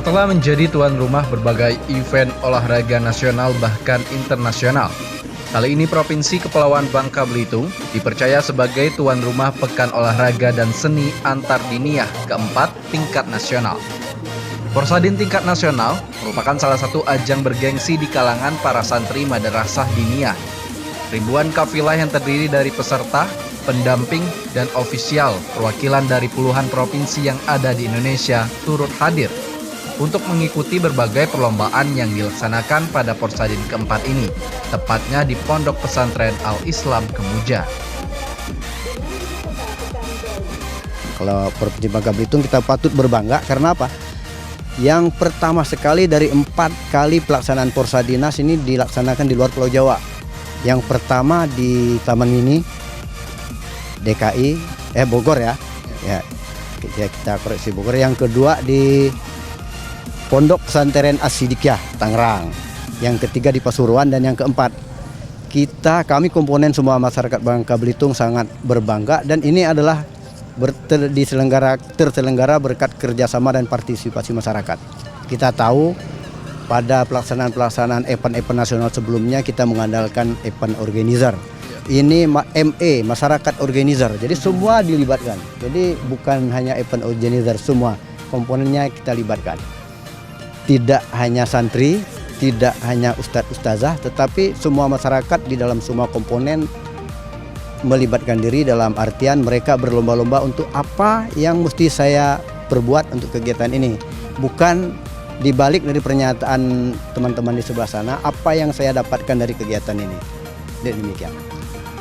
Setelah menjadi tuan rumah berbagai event olahraga nasional bahkan internasional, kali ini Provinsi Kepulauan Bangka Belitung dipercaya sebagai tuan rumah Pekan Olahraga dan Seni Antardiniah keempat tingkat nasional. Porsadin tingkat nasional merupakan salah satu ajang bergengsi di kalangan para santri madrasah diniyah. Ribuan kafilah yang terdiri dari peserta, pendamping, dan ofisial perwakilan dari puluhan provinsi yang ada di Indonesia turut hadir untuk mengikuti berbagai perlombaan yang dilaksanakan pada Porsadin keempat ini, tepatnya di Pondok Pesantren Al-Islam Kemuja. Kalau Provinsi Bangka Belitung kita patut berbangga karena apa? Yang pertama sekali dari 4 kali pelaksanaan Porsadinas ini dilaksanakan di luar Pulau Jawa. Yang pertama di Taman Mini DKI, Bogor ya. Kita koreksi Bogor. Yang kedua di Pondok Pesantren As-Sidikiyah, Tangerang. Yang ketiga di Pasuruan, dan yang keempat kami komponen semua masyarakat Bangka Belitung sangat berbangga, dan ini adalah terselenggara berkat kerjasama dan partisipasi masyarakat. Kita tahu pada pelaksanaan event-event nasional sebelumnya kita mengandalkan event organizer. Ini ME, masyarakat organizer. Jadi semua dilibatkan. Jadi bukan hanya event organizer, semua komponennya kita libatkan. Tidak hanya santri, tidak hanya ustadz-ustazah, tetapi semua masyarakat di dalam semua komponen melibatkan diri dalam artian mereka berlomba-lomba untuk apa yang mesti saya perbuat untuk kegiatan ini. Bukan dibalik dari pernyataan teman-teman di sebelah sana, apa yang saya dapatkan dari kegiatan ini. Demikian.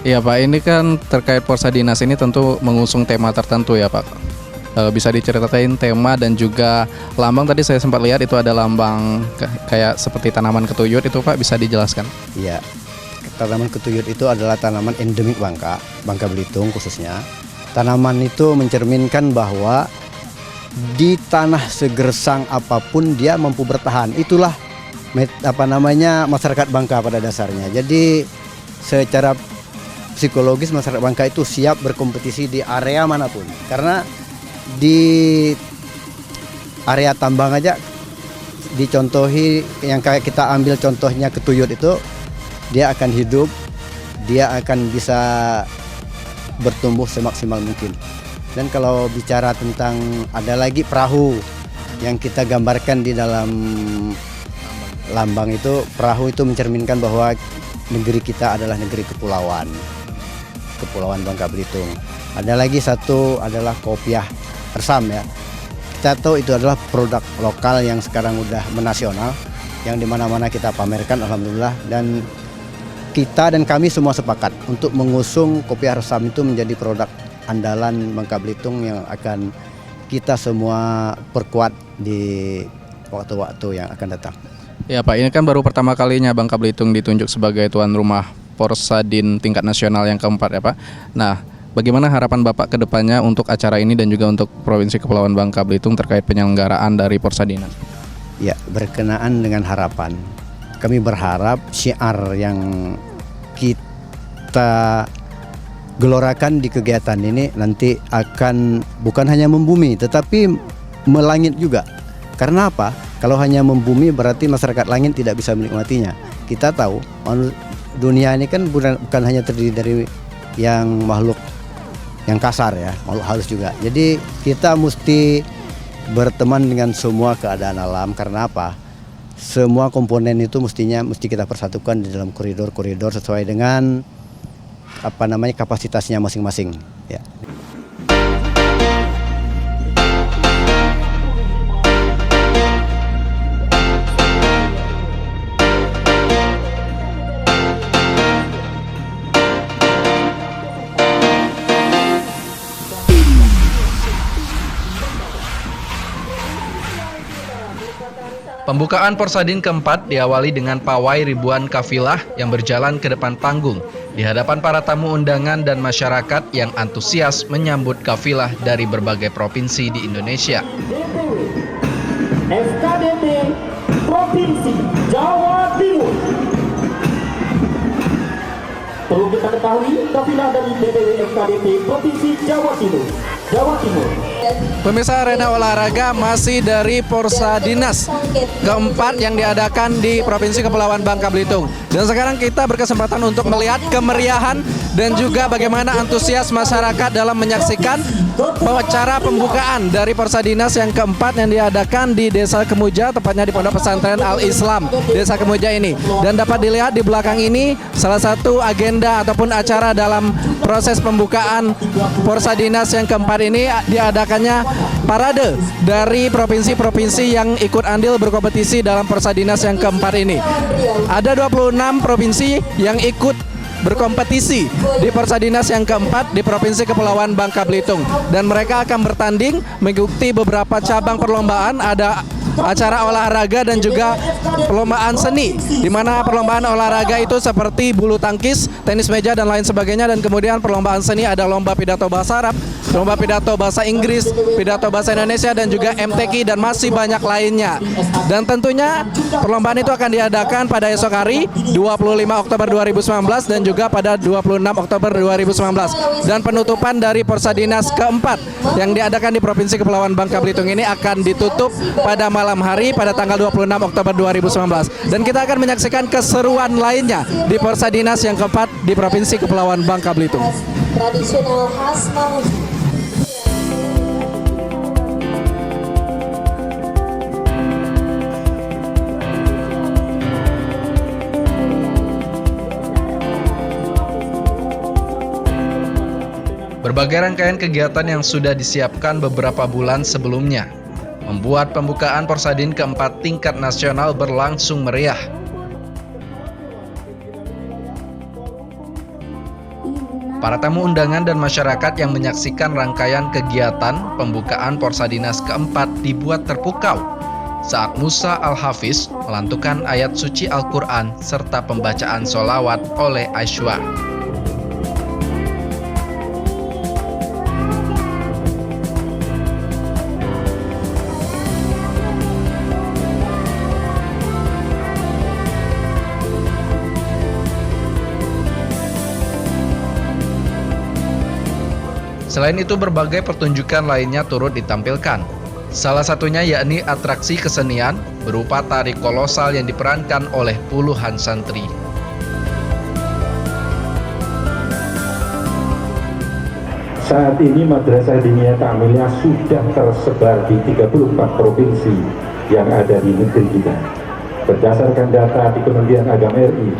Iya Pak, ini kan terkait Porsadinas ini tentu mengusung tema tertentu ya Pak. Bisa diceritain tema dan juga lambang. Tadi saya sempat lihat itu ada lambang kayak seperti tanaman ketuyut, itu Pak bisa dijelaskan? Iya. Tanaman ketuyut itu adalah tanaman endemik Bangka Belitung khususnya. Tanaman itu mencerminkan bahwa di tanah segersang apapun dia mampu bertahan. Itulah masyarakat Bangka pada dasarnya. Jadi secara psikologis masyarakat Bangka itu siap berkompetisi di area manapun. Karena di area tambang aja dicontohi, yang kayak kita ambil contohnya ketuyut itu, dia akan hidup, dia akan bisa bertumbuh semaksimal mungkin. Dan kalau bicara tentang ada lagi perahu yang kita gambarkan di dalam lambang itu, perahu itu mencerminkan bahwa negeri kita adalah negeri kepulauan Bangka Belitung. Ada lagi satu adalah kopiah Resam ya. Kita tahu itu adalah produk lokal yang sekarang udah menasional, yang dimana-mana kita pamerkan alhamdulillah, dan kita dan kami semua sepakat untuk mengusung kopiah Resam itu menjadi produk andalan Bangka Belitung yang akan kita semua perkuat di waktu-waktu yang akan datang. Ya Pak, ini kan baru pertama kalinya Bangka Belitung ditunjuk sebagai tuan rumah Porsadin tingkat nasional yang keempat ya Pak. Nah, bagaimana harapan Bapak ke depannya untuk acara ini dan juga untuk Provinsi Kepulauan Bangka Belitung terkait penyelenggaraan dari Porsadinas? Ya, berkenaan dengan harapan, kami berharap syiar yang kita gelorakan di kegiatan ini nanti akan bukan hanya membumi tetapi melangit juga. Karena apa? Kalau hanya membumi berarti masyarakat langit tidak bisa menikmatinya. Kita tahu dunia ini kan bukan hanya terdiri dari yang makhluk yang kasar ya, makhluk halus juga. Jadi kita mesti berteman dengan semua keadaan alam. Karena apa? Semua komponen itu mesti kita persatukan di dalam koridor-koridor sesuai dengan kapasitasnya masing-masing ya. Pembukaan Porsadin keempat diawali dengan pawai ribuan kafilah yang berjalan ke depan panggung di hadapan para tamu undangan dan masyarakat yang antusias menyambut kafilah dari berbagai provinsi di Indonesia. SKDP Provinsi Jawa Timur. Perlu kita ketahui, kafilah dari BPW SKDP Provinsi Jawa Timur Pemirsa, arena olahraga masih dari Porsadinas keempat yang diadakan di Provinsi Kepulauan Bangka Belitung. Dan sekarang kita berkesempatan untuk melihat kemeriahan dan juga bagaimana antusias masyarakat dalam menyaksikan acara pembukaan dari Porsadinas yang keempat yang diadakan di Desa Kemuja, tepatnya di Pondok Pesantren Al-Islam Desa Kemuja ini. Dan dapat dilihat di belakang ini salah satu agenda ataupun acara dalam proses pembukaan Porsadinas yang keempat ini diadakannya parade dari provinsi-provinsi yang ikut andil berkompetisi dalam Porsadinas yang keempat ini. Ada 26 provinsi yang ikut berkompetisi di Porsadinas yang keempat di Provinsi Kepulauan Bangka Belitung, dan mereka akan bertanding mengikuti beberapa cabang perlombaan. Ada acara olahraga dan juga perlombaan seni, di mana perlombaan olahraga itu seperti bulu tangkis, tenis meja dan lain sebagainya, dan kemudian perlombaan seni ada lomba pidato bahasa Arab, lomba pidato bahasa Inggris, pidato bahasa Indonesia, dan juga MTQ dan masih banyak lainnya. Dan tentunya perlombaan itu akan diadakan pada esok hari 25 Oktober 2019 dan juga pada 26 Oktober 2019. Dan penutupan dari Porsadinas keempat yang diadakan di Provinsi Kepulauan Bangka Belitung ini akan ditutup pada malam hari pada tanggal 26 Oktober 2019. Dan kita akan menyaksikan keseruan lainnya di Porsadinas yang keempat di Provinsi Kepulauan Bangka Belitung. Tradisional khas Mamuju. Berbagai rangkaian kegiatan yang sudah disiapkan beberapa bulan sebelumnya membuat pembukaan Porsadin keempat tingkat nasional berlangsung meriah. Para tamu undangan dan masyarakat yang menyaksikan rangkaian kegiatan pembukaan Porsadinas keempat dibuat terpukau saat Musa Al-Hafiz melantunkan ayat suci Al-Quran serta pembacaan sholawat oleh Aishwa. Selain itu, berbagai pertunjukan lainnya turut ditampilkan. Salah satunya yakni atraksi kesenian berupa tari kolosal yang diperankan oleh puluhan santri. Saat ini Madrasah Diniyah Ta'amiliyah sudah tersebar di 34 provinsi yang ada di negeri kita. Berdasarkan data di Kementerian Agama RI,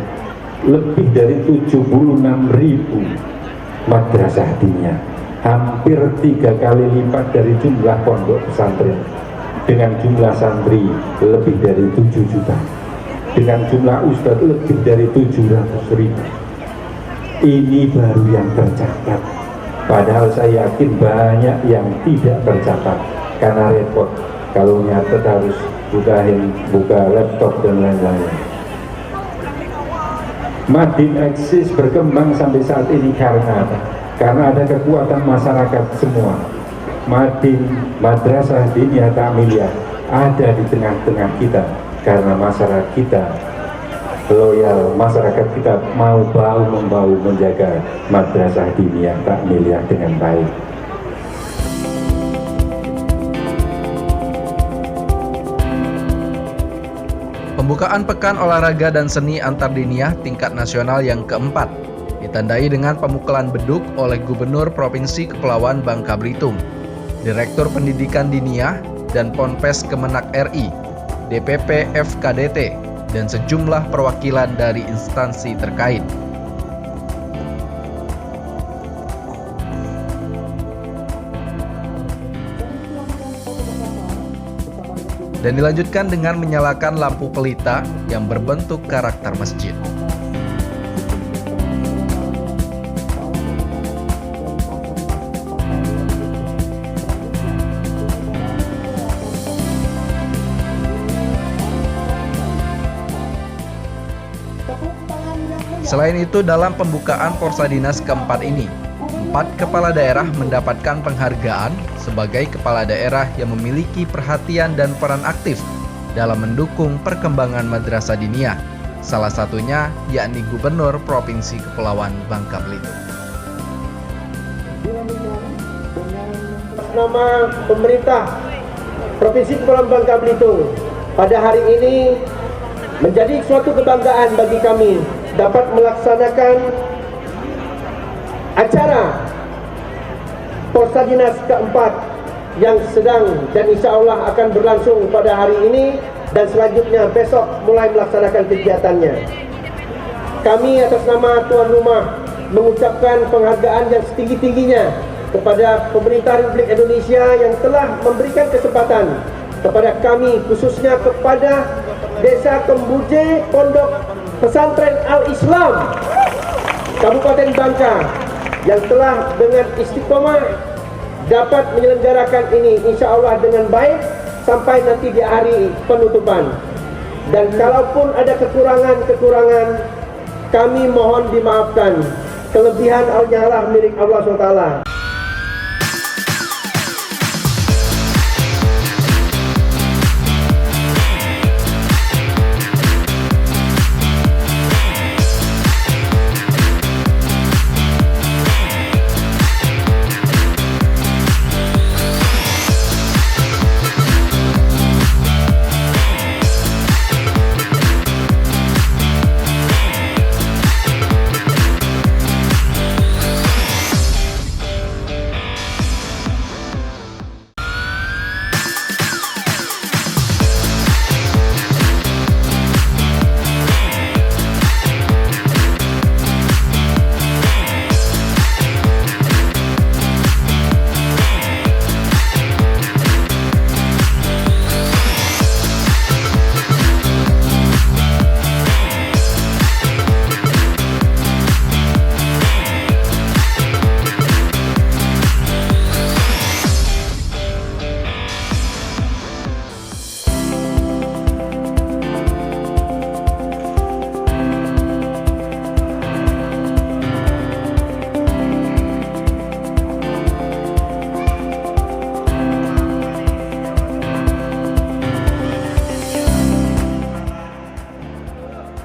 lebih dari 76.000 madrasah diniyah, hampir 3 kali lipat dari jumlah pondok pesantren, dengan jumlah santri lebih dari 7 juta, dengan jumlah ustadz lebih dari 700.000. Ini baru yang tercatat, padahal saya yakin banyak yang tidak tercatat karena repot kalau nyatet harus buka laptop dan lain-lain. Madin eksis berkembang sampai saat ini karena apa? Karena ada kekuatan masyarakat semua. Madin, Madrasah Diniyah Ta'amiliyah ada di tengah-tengah kita karena masyarakat kita loyal, masyarakat kita mau bahu-membahu menjaga Madrasah Diniyah Ta'amiliyah dengan baik. Pembukaan Pekan Olahraga dan Seni Antardiniyah tingkat nasional yang keempat ditandai dengan pemukulan beduk oleh Gubernur Provinsi Kepulauan Bangka Belitung, Direktur Pendidikan Diniyah dan Ponpes Kemenak RI, DPP FKDT, dan sejumlah perwakilan dari instansi terkait. Dan dilanjutkan dengan menyalakan lampu pelita yang berbentuk karakter masjid. Selain itu, dalam pembukaan Porsadinas keempat ini, 4 kepala daerah mendapatkan penghargaan sebagai kepala daerah yang memiliki perhatian dan peran aktif dalam mendukung perkembangan madrasah diniyah. Salah satunya yakni Gubernur Provinsi Kepulauan Bangka Belitung. nama pemerintah Provinsi Kepulauan Bangka Belitung, pada hari ini menjadi suatu kebanggaan bagi kami dapat melaksanakan acara Porsadinas keempat yang sedang dan insya Allah akan berlangsung pada hari ini dan selanjutnya besok mulai melaksanakan kegiatannya. Kami atas nama tuan rumah mengucapkan penghargaan yang setinggi-tingginya kepada pemerintah Republik Indonesia yang telah memberikan kesempatan kepada kami, khususnya kepada Desa Kembuje Pondok Pesantren Al-Islam Kabupaten Bangka yang telah dengan istiqomah dapat menyelenggarakan ini insya Allah dengan baik sampai nanti di hari penutupan. Dan kalaupun ada kekurangan-kekurangan, kami mohon dimaafkan. Kelebihan hanyalah milik Allah SWT.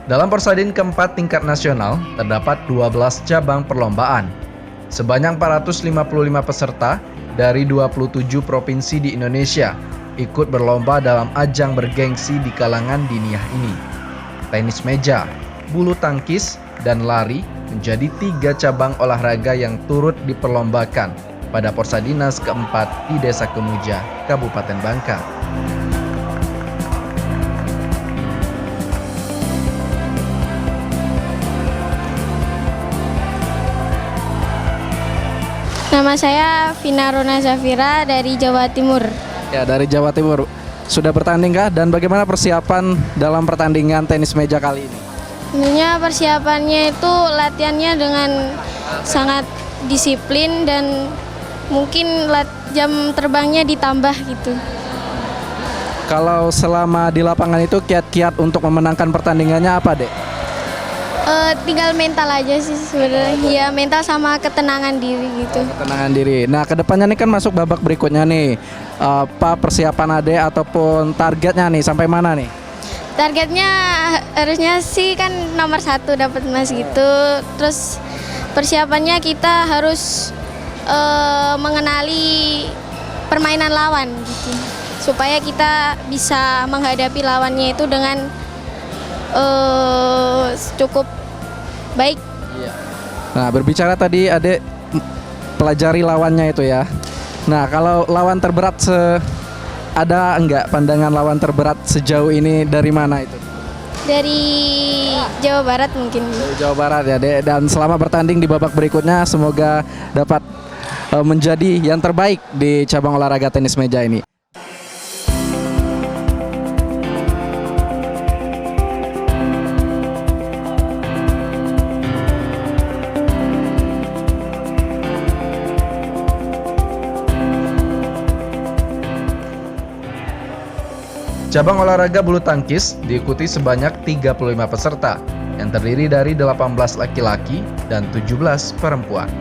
Dalam Porsadin keempat tingkat nasional, terdapat 12 cabang perlombaan. Sebanyak 455 peserta dari 27 provinsi di Indonesia ikut berlomba dalam ajang bergengsi di kalangan diniah ini. Tenis meja, bulu tangkis, dan lari menjadi 3 cabang olahraga yang turut diperlombakan pada Porsadinas keempat di Desa Kemuja, Kabupaten Bangka. Nama saya Vina Rona Zafira dari Jawa Timur. Ya, dari Jawa Timur. Sudah bertanding kah? Dan bagaimana persiapan dalam pertandingan tenis meja kali ini? Tentunya persiapannya itu latihannya dengan sangat disiplin dan mungkin jam terbangnya ditambah gitu. Kalau selama di lapangan itu kiat-kiat untuk memenangkan pertandingannya apa, Dek? Tinggal mental aja sih sebenarnya. Ya, mental sama ketenangan diri gitu. Ketenangan diri. Nah, kedepannya nih kan masuk babak berikutnya nih. Apa persiapan Ade ataupun targetnya nih sampai mana nih? Targetnya harusnya sih kan nomor 1 dapat emas gitu. Terus persiapannya kita harus mengenali permainan lawan gitu. Supaya kita bisa menghadapi lawannya itu dengan cukup baik. Nah, berbicara tadi Ade pelajari lawannya itu ya. Nah, kalau lawan terberat ada enggak pandangan lawan terberat sejauh ini dari mana itu? Dari Jawa Barat mungkin. Dari Jawa Barat ya, Dek. Dan selama bertanding di babak berikutnya semoga dapat menjadi yang terbaik di cabang olahraga tenis meja ini. Cabang olahraga bulu tangkis diikuti sebanyak 35 peserta yang terdiri dari 18 laki-laki dan 17 perempuan.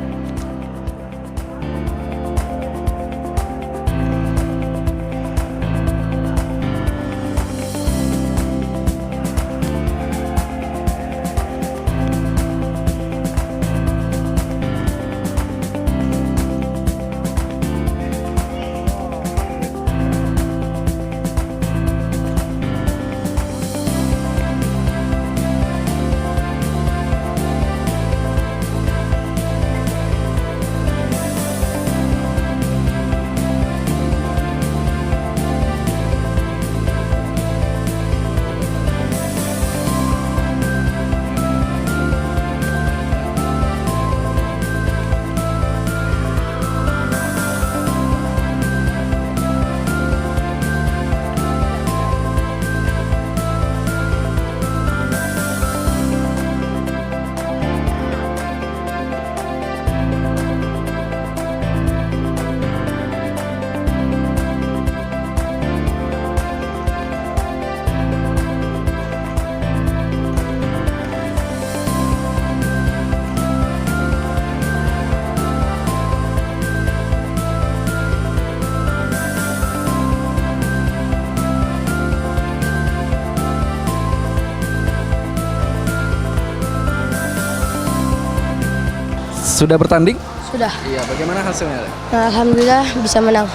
sudah bertanding? Sudah. Iya, bagaimana hasilnya? Alhamdulillah bisa menang.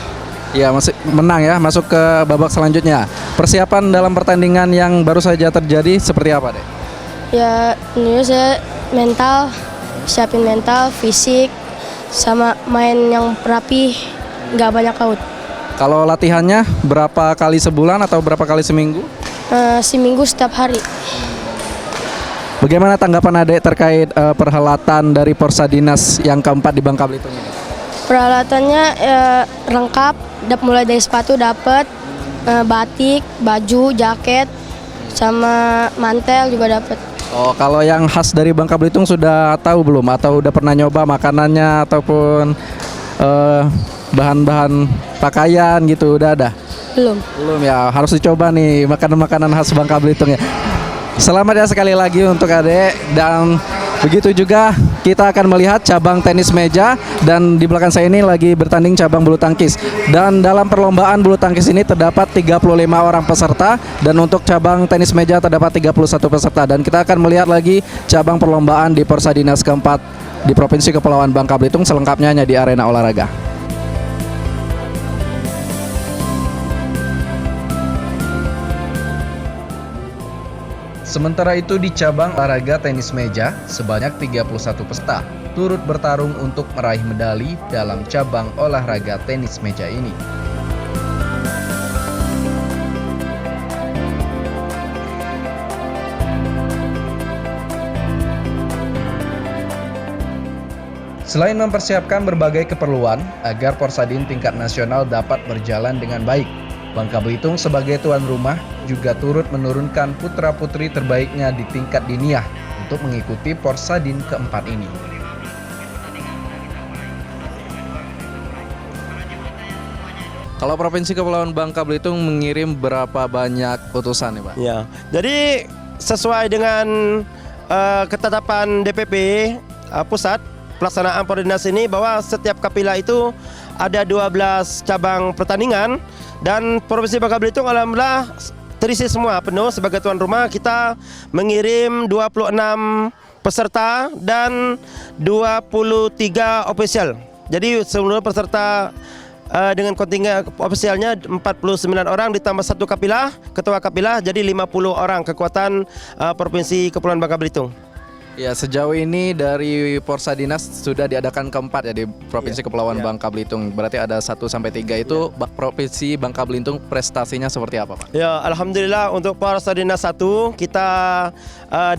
Iya, masih menang ya, masuk ke babak selanjutnya. Persiapan dalam pertandingan yang baru saja terjadi seperti apa, Dek? Ya, ini saya mental, siapin mental, fisik, sama main yang rapi, nggak banyak out. Kalau latihannya berapa kali sebulan atau berapa kali seminggu? Seminggu setiap hari. Bagaimana tanggapan Adek terkait perhelatan dari Porsadinas yang keempat di Bangka Belitung ini? Peralatannya lengkap, mulai dari sepatu dapat, batik, baju, jaket, sama mantel juga dapat. Oh, kalau yang khas dari Bangka Belitung sudah tahu belum? Atau udah pernah nyoba makanannya ataupun bahan-bahan pakaian gitu, udah ada? Belum Ya, harus dicoba nih makanan-makanan khas Bangka Belitung ya. Selamat ya sekali lagi untuk Adek, dan begitu juga kita akan melihat cabang tenis meja, dan di belakang saya ini lagi bertanding cabang bulu tangkis. Dan dalam perlombaan bulu tangkis ini terdapat 35 orang peserta, dan untuk cabang tenis meja terdapat 31 peserta, dan kita akan melihat lagi cabang perlombaan di Porsadinas keempat di Provinsi Kepulauan Bangka Belitung, selengkapnya hanya di arena olahraga. Sementara itu di cabang olahraga tenis meja, sebanyak 31 peserta turut bertarung untuk meraih medali dalam cabang olahraga tenis meja ini. Selain mempersiapkan berbagai keperluan agar Porsadin tingkat nasional dapat berjalan dengan baik, Bangka Belitung sebagai tuan rumah juga turut menurunkan putra-putri terbaiknya di tingkat diniah untuk mengikuti Porsadin keempat ini. Kalau Provinsi Kepulauan Bangka Belitung mengirim berapa banyak utusan nih, Pak? Ya, jadi sesuai dengan ketetapan DPP pusat pelaksanaan Pordinas ini, bahwa setiap kapila itu ada 12 cabang pertandingan, dan Provinsi Bangka Belitung alhamdulillah terisi semua penuh. Sebagai tuan rumah kita mengirim 26 peserta dan 23 ofisial. Jadi seluruh peserta dengan kontingen ofisialnya 49 orang ditambah satu kapilah, ketua kapilah, jadi 50 orang kekuatan Provinsi Kepulauan Bangka Belitung. Ya, sejauh ini dari Porsadinas sudah diadakan keempat ya di Provinsi Kepulauan Bangka Belitung. Berarti ada 1-3 itu Provinsi Bangka Belitung prestasinya seperti apa, Pak? Ya, alhamdulillah untuk Porsadinas 1 kita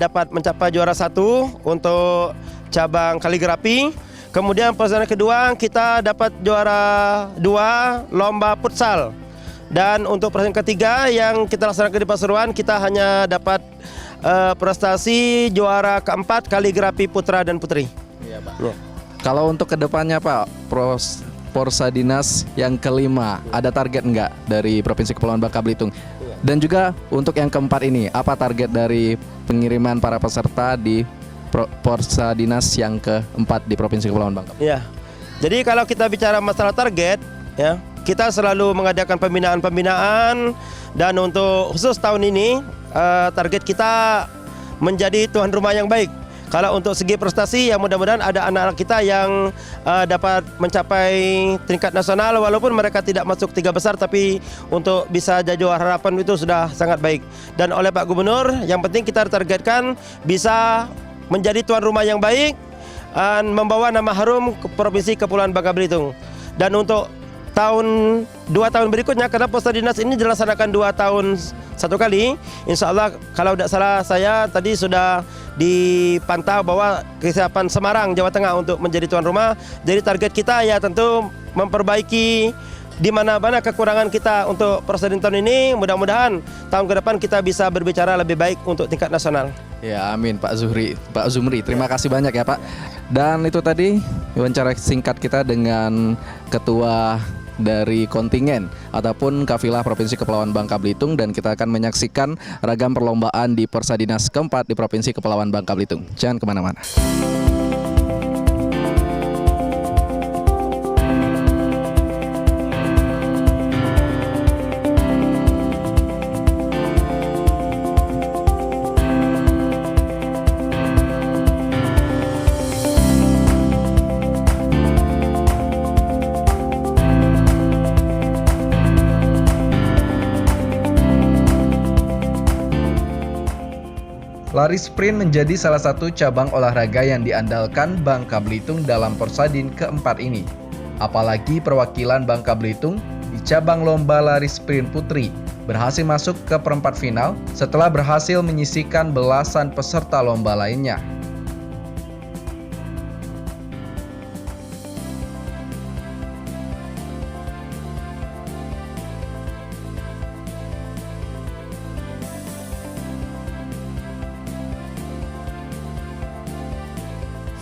dapat mencapai juara 1 untuk cabang kaligrafi. Kemudian Porsadinas kedua kita dapat juara 2 lomba futsal. Dan untuk Porsadinas ketiga yang kita laksanakan di Pasuruan, kita hanya dapat prestasi juara keempat kaligrafi putra dan putri. Iya, Pak. Ya. Kalau untuk kedepannya, Pak, Porsadinas yang kelima, ada target enggak dari Provinsi Kepulauan Bangka Belitung? Dan juga untuk yang keempat ini, apa target dari pengiriman para peserta di Porsadinas yang keempat di Provinsi Kepulauan Bangka? Ya. Jadi kalau kita bicara masalah target, ya, kita selalu mengadakan pembinaan, dan untuk khusus tahun ini target kita menjadi tuan rumah yang baik. Kalau untuk segi prestasi, ya mudah-mudahan ada anak-anak kita yang dapat mencapai tingkat nasional, walaupun mereka tidak masuk 3 besar, tapi untuk bisa jadi juara harapan itu sudah sangat baik. Dan oleh Pak Gubernur, yang penting kita targetkan bisa menjadi tuan rumah yang baik dan membawa nama harum ke Provinsi Kepulauan Bangka Belitung. Dan untuk 2 tahun berikutnya, karena Porsadinas ini dilaksanakan 2 tahun 1 kali, insya Allah kalau tidak salah saya tadi sudah dipantau bahwa kesiapan Semarang, Jawa Tengah untuk menjadi tuan rumah. Jadi target kita ya tentu memperbaiki di mana-mana kekurangan kita untuk Porsadinas tahun ini. Mudah-mudahan tahun ke depan kita bisa berbicara lebih baik untuk tingkat nasional. Ya, amin Pak Zumri. Terima kasih banyak ya, Pak. Dan itu tadi wawancara singkat kita dengan Ketua dari kontingen ataupun kafilah Provinsi Kepulauan Bangka Belitung, dan kita akan menyaksikan ragam perlombaan di Porsadinas keempat di Provinsi Kepulauan Bangka Belitung. Jangan kemana-mana. Lari sprint menjadi salah satu cabang olahraga yang diandalkan Bangka Belitung dalam Porsadin keempat ini. Apalagi perwakilan Bangka Belitung di cabang lomba lari sprint putri berhasil masuk ke perempat final setelah berhasil menyisihkan belasan peserta lomba lainnya.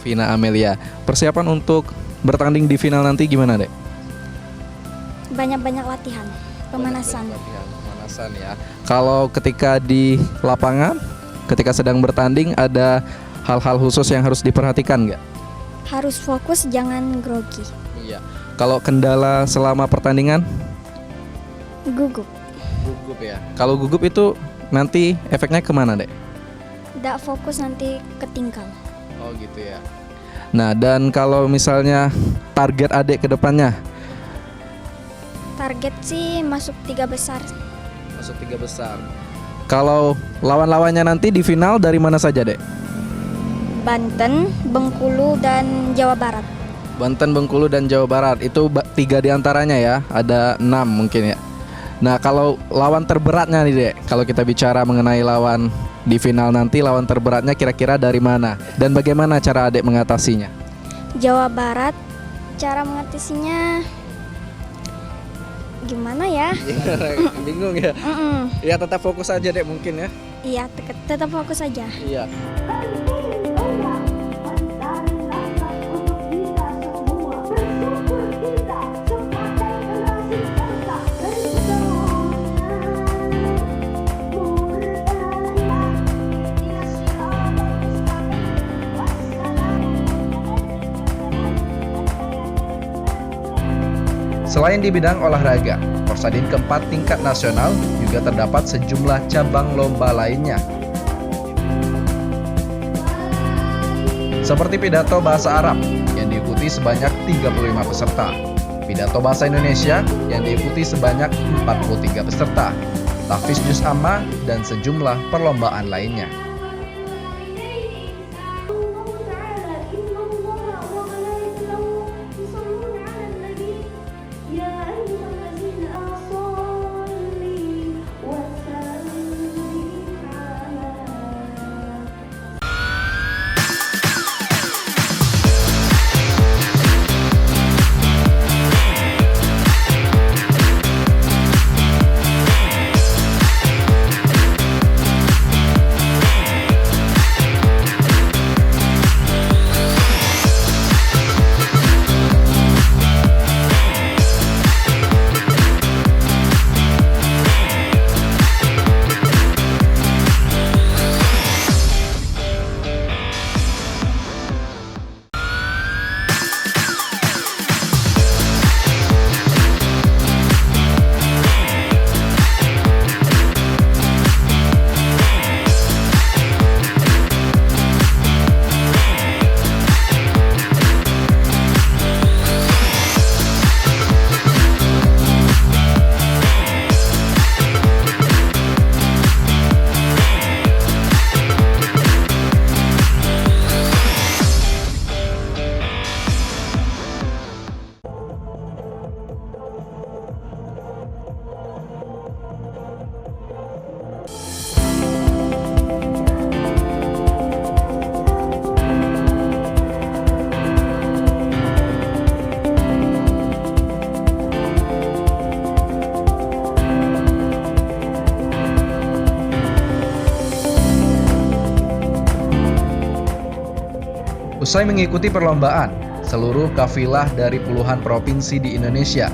Vina Amelia, persiapan untuk bertanding di final nanti gimana, Dek? Banyak-banyak latihan, pemanasan. Pemanasan ya. Kalau ketika di lapangan, ketika sedang bertanding, ada hal-hal khusus yang harus diperhatikan nggak? Harus fokus, jangan grogi. Iya. Kalau kendala selama pertandingan? Gugup. Gugup ya. Kalau gugup itu nanti efeknya kemana, Dek? Tidak fokus nanti ketinggal. Oh gitu ya. Nah, dan kalau misalnya target Adek ke depannya? Target sih masuk 3 besar. Masuk 3 besar. Kalau lawan-lawannya nanti di final dari mana saja, Dek? Banten, Bengkulu, dan Jawa Barat. Banten, Bengkulu, dan Jawa Barat. Itu 3 diantaranya ya. Ada 6 mungkin ya. Nah, kalau lawan terberatnya nih, Dek, kalau kita bicara mengenai lawan di final nanti, lawan terberatnya kira-kira dari mana? Dan bagaimana cara Adek mengatasinya? Jawa Barat, cara mengatasinya gimana ya? Bingung ya? Ya tetap fokus aja, Dek, mungkin ya. Iya, tetap fokus aja. Iya. Selain di bidang olahraga, Porsadin keempat tingkat nasional juga terdapat sejumlah cabang lomba lainnya. Seperti pidato bahasa Arab yang diikuti sebanyak 35 peserta, pidato bahasa Indonesia yang diikuti sebanyak 43 peserta, tahfiz juz amma, dan sejumlah perlombaan lainnya. Usai mengikuti perlombaan, seluruh kafilah dari puluhan provinsi di Indonesia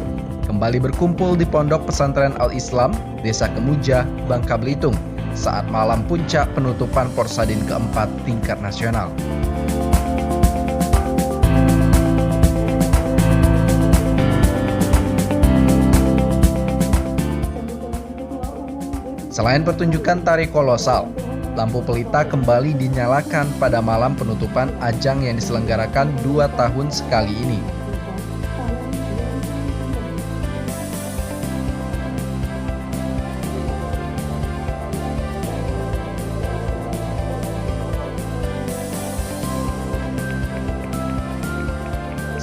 kembali berkumpul di Pondok Pesantren Al-Islam, Desa Kemuja, Bangka Belitung saat malam puncak penutupan Porsadin keempat tingkat nasional. Selain pertunjukan tari kolosal, lampu pelita kembali dinyalakan pada malam penutupan ajang yang diselenggarakan 2 tahun sekali ini.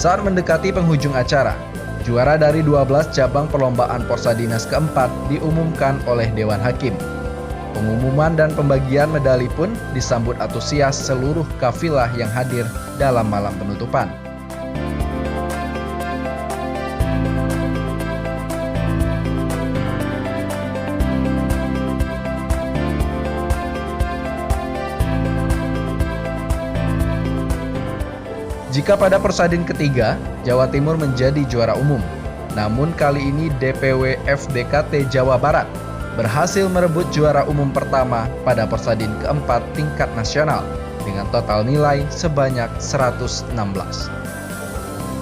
Saat mendekati penghujung acara, juara dari 12 cabang perlombaan Porsadinas keempat diumumkan oleh Dewan Hakim. Pengumuman dan pembagian medali pun disambut antusias seluruh kafilah yang hadir dalam malam penutupan. Jika pada Porsadin ketiga, Jawa Timur menjadi juara umum. Namun kali ini DPW FBKT Jawa Barat berhasil merebut juara umum pertama pada Porsadin keempat tingkat nasional dengan total nilai sebanyak 116.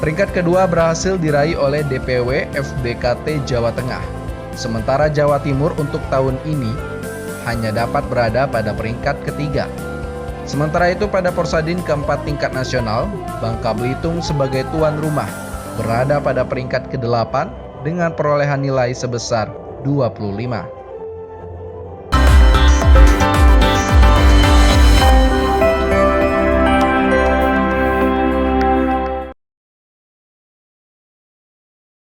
Peringkat kedua berhasil diraih oleh DPW FBKT Jawa Tengah. Sementara Jawa Timur untuk tahun ini hanya dapat berada pada peringkat ketiga. Sementara itu pada Porsadin keempat tingkat nasional, Bangka Belitung sebagai tuan rumah berada pada peringkat ke-8 dengan perolehan nilai sebesar 25.